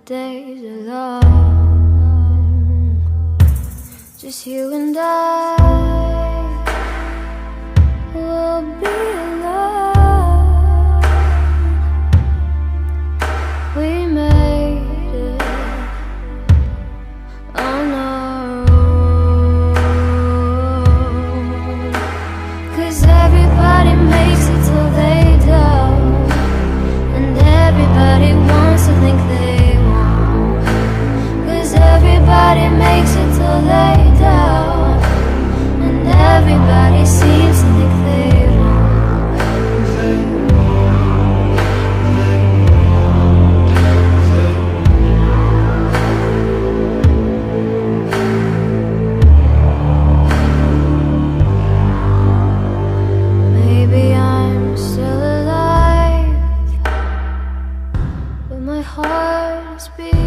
days alone, just you and I will be alone. We made it on our own, 'cause everybody makes it till they don't, and everybody wants to think they won't, 'cause everybody makes it till they don't, and everybody seems to think they won't. Maybe I'm still alive, but my heart is beating.